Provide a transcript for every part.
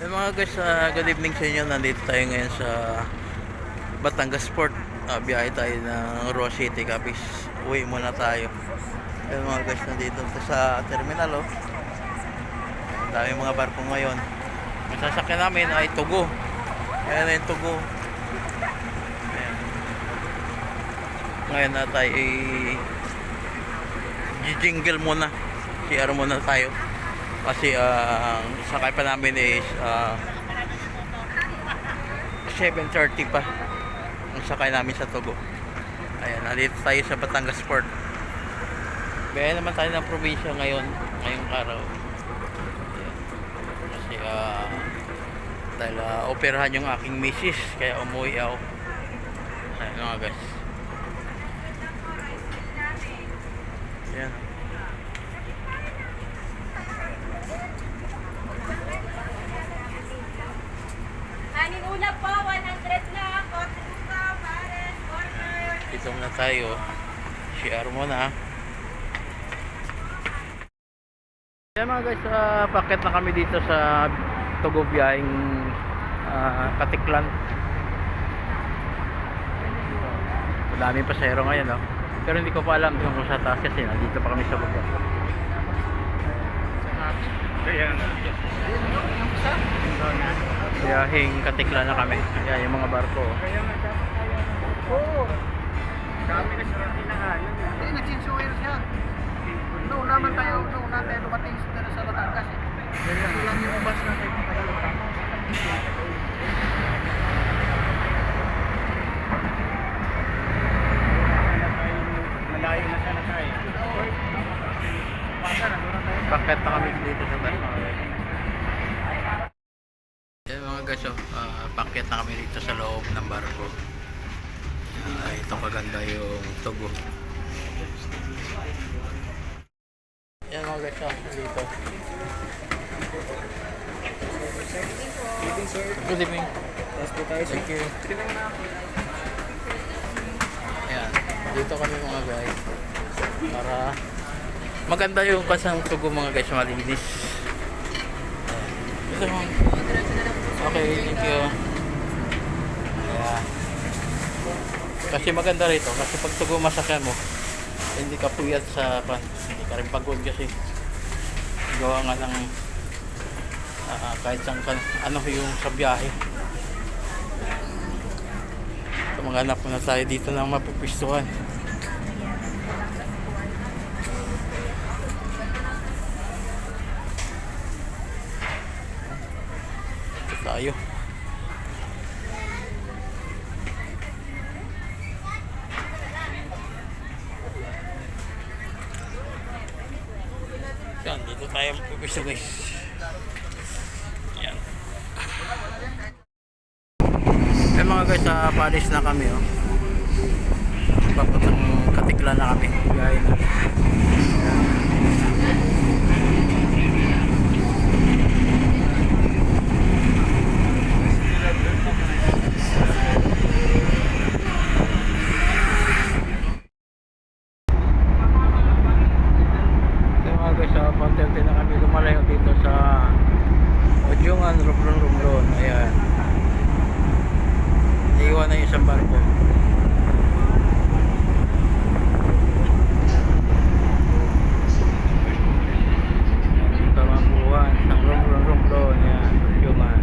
Mga guys, good evening sa inyo. Nandito tayo ngayon sa Batangas Port. Biyahe tayo ng Roa City, Capiz. Uwi muna tayo. Mga guys, nandito sa terminal. Ang dami mga barko ngayon. Ang sasakyan namin ay Tugo. Ayan na yung Tugo. Ayan. Ngayon na tayo jingle muna. CR muna tayo. Kasi ang sakay pa namin is 7:30 pa ang sakay namin sa Tugo. Ayan, nandito tayo sa Batangas Port. Bayan naman tayo ng probinsya ngayong araw. Ayan. Kasi dahil operahan yung aking misis, kaya umuwi ako. Ayan mga guys. Ayan. Kanin ulap po, 100 lang. Korte buka, pares, corner. Dito na tayo. CR muna. Yan mga guys, packet na kami dito sa Tugo biyaheng Katiklan. Madaming pasahero ngayon, no? Pero hindi ko pa alam kung sa taas kasi nandito pa kami sa baba. Biyaheng Katiklan na kami. Ayan yung mga barko. Oo. Kami na siya pinangalan. Hindi, nagsinsuwer siya. Noon naman tayo dumating sa Batangas. Ito lang yung bus na tayo pagkakalaman. Malayo na siya na tayo. Packet na kami dito sa bus. Yan mga guys, packet na kami dito sa loob ng barko. Ito maganda yung Tugo. Yan mga guys, dito. Good evening. Thank you. Ayan, dito kami mga guys. Para maganda yung kasang Tugo mga guys, malinis. Ito mga. Okay, thank you. Ayan. Kasi maganda rito, kasi pag Tugo masakyan mo, hindi ka puyat sa hindi ka rin pagod kasi gawa nga ng kahit saan ano yung sa biyahe. So, maghanap muna tayo dito ng mapupistuhan. Ito tayo. Yan, dito tayo mapupisto guys. Yan. Eh mga guys, palis na kami papuntang Katiklan na kami. Biyahe na. Yan. Paunti-unti na kami lumalayo dito sa Ojungan, Romblon. Ayan, iiwan na yung isang barko. Tamambuhan ng Romblon. Ayan, Ojungan.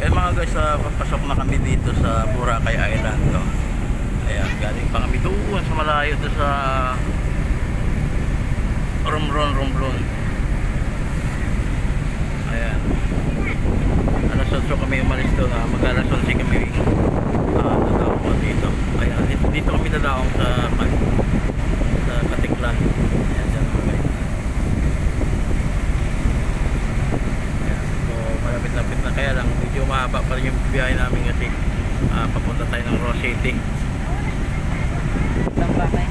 Kaya mga guys, papasok na kami dito sa Boracay Island. No? Ayan, galing pa kami doon sa malayo doon sa Romblon. Ayan. Alas 8 kami umalis doon. Mag-alas 11 kami nadaong dito. Ayan, dito kami nadaong sa Katiklan. Ayan, dyan mga guys. Ayan, so malapit-lapit na, kaya lang medyo mahaba pa rin yung biyahe namin kasi papunta tayo ng Ross City. Bakit?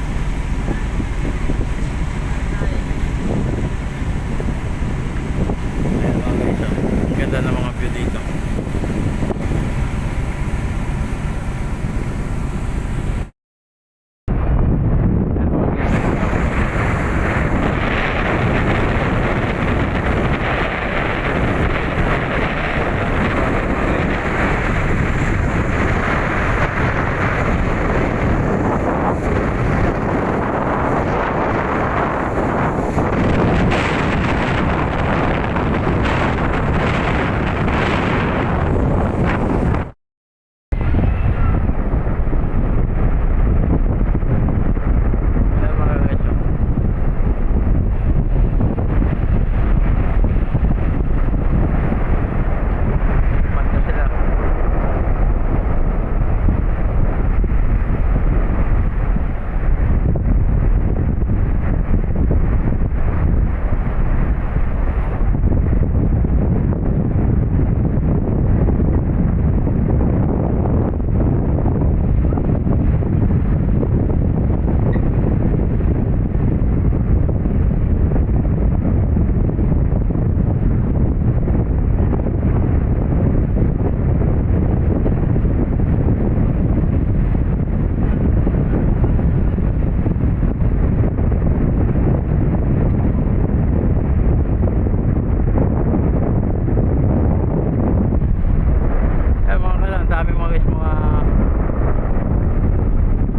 Ayan mga guys, ang ganda ng mga view dito. Ayan mga guys, panta sila. Ayan mga kailan, ang dami mga guys, mga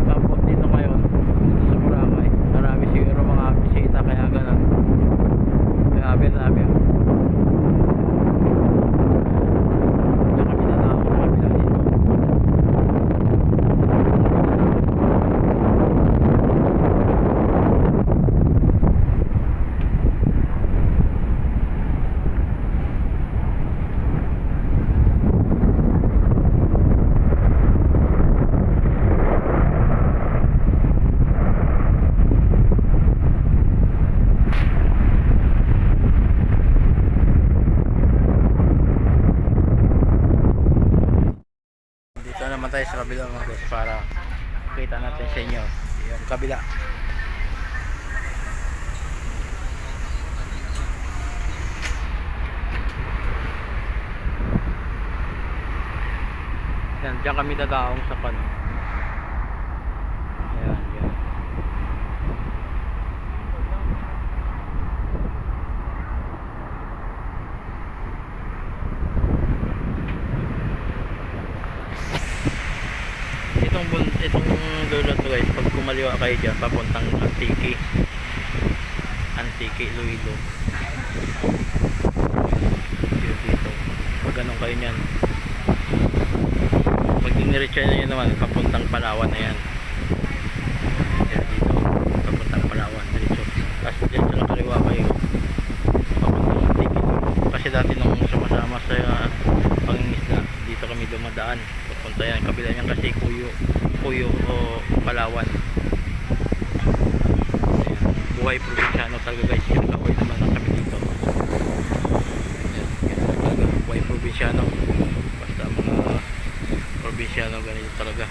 kampot dito ngayon dito sa Boracay. Marami siguro mga bisita kaya ganun. Grabe dami. Diyan kami natawag sa kabila dito. Dito naman tayo sa kabila mga guys para kita natin sa inyo yung kabila. Yan, diyan kami dadaong sa pan. Ayan, yan. Itong dulo to guys, pag kumaliwa kayo dyan papuntang Antique Iloilo. Dito pag ganun kayo nyan, pag diniretso nyo naman papuntang Palawan na yan. Yan dito papuntang Palawan diretso, tapos dyan sa kaliwa kayo papuntang Antique Iloilo. Kasi dati nung sumasama sa pangingisda dito kami dumadaan papunta yan, kabila niyan kasi Kuyo o Palawan. Ayan. Buhay probinsyano talaga guys, kinagaway naman lang kami dito. Ayan, ganito talaga, buhay probinsyano, basta mga probinsyano ganito talaga.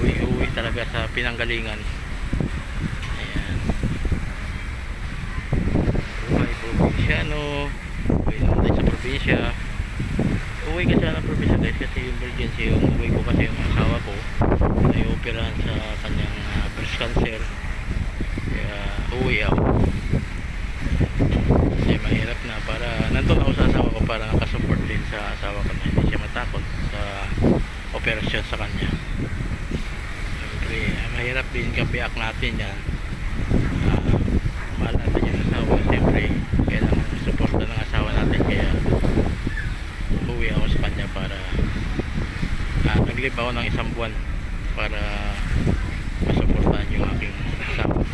Uwi talaga sa pinanggalingan. Ayan, buhay probinsyano, uwi naman tayo sa probinsya. Uwi ka sana ng probinsya guys kasi emergency yung uwi ko kasi yung asawa ko ay operahan sa kanyang breast cancer, kaya uwi ako kasi mahirap na, para nandun ako sa asawa ko para nakasupport din sa asawa ko na hindi siya matakot sa operasyon sa kanya. Siyempre mahirap din kapiak natin yan, mahal natin yung asawa siyempre. mag-leave ako ng 1 buwan para masuportahan yung aking asawa.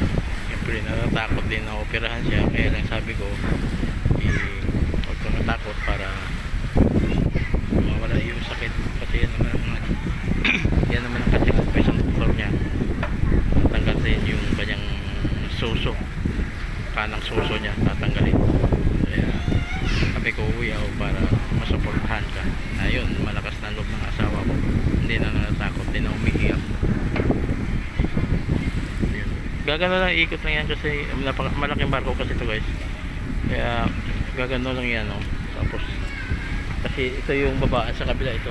Siyempre natatakot din na operahan siya, kaya lang sabi ko huwag kang natakot para mawala yung sakit, kasi yan naman ang yan naman ang kasi ng isang doktor niya, tatanggalin yung kanyang suso, kanang suso niya tatanggalin. Kaya sabi ko uwi ako para masuportahan ka. Ayun, malakas na loob ng asawa ko, hindi na natatakot, hindi na umiiyak. Ayun. Gagano lang, ikot lang yan kasi malaking barko kasi ito guys, kaya gagano lang yan, no? Tapos kasi ito yung babaan sa kabila, ito